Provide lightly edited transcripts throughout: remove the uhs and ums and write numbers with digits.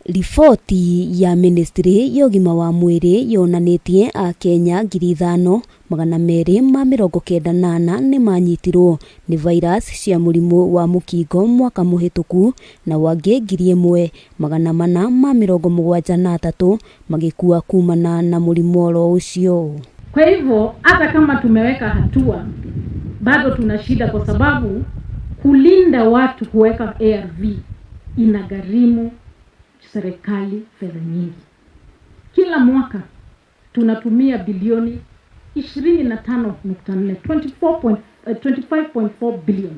Riboti ya ministry ya ugima wa mwiri yonanitie a Kenya 5,294 ni manyitirwo ni virus cia murimu wa mukingo mwaka muhituku na wangi 1,473 magakua kuumana na murimu ucio. Kwa hivyo hata kama tumeweka hatua bado tuna shida, kwa sababu kulinda watu kuweka ARV inagharimu serikali fedha nyingi. Kila mwaka tunatumia bilioni 25.4 25.4 billion.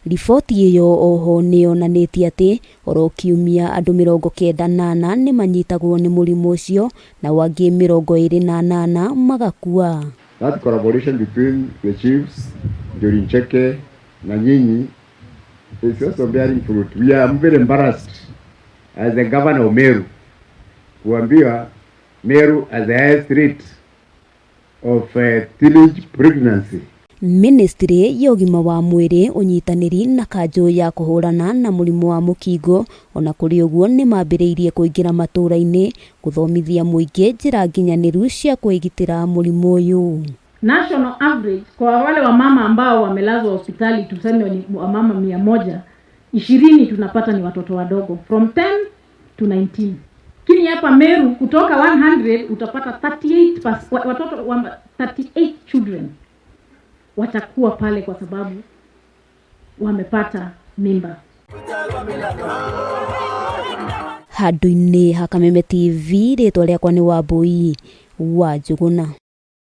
Riboti iyo oho niyonanitie ati oro kiumia andu 98 ni manyitagwo ni murimu ucio na wangi 28 magakua. That collaboration between the chiefs, Njuricheke na nyinyi is also bearing fruit. We are very embarrassed as the governor of Meru kuambiwa Meru as the highest rate of teenage pregnancy. Ministry ya ugima wa mwiri unyitaniri na kanju ya kuhurana na murimu wa mukingo ona kuri uguo ni mambiriirie kuingira matura-ini guthomithia muingi njira nginyaniru cia kwigitira murimu uyu. National average kwa wale wamama ambao wamelazwa hospitali, tuseme ni wamama 120 tunapata ni watoto wadogo from 10 to 19. Kini hapa Meru kutoka 100 utapata 38 watoto 38 children watakuwa pale kwa sababu wamepata mimba. Handu-ini ha Kameme TV ritwa riakwa ni Wambui wa Njuguna.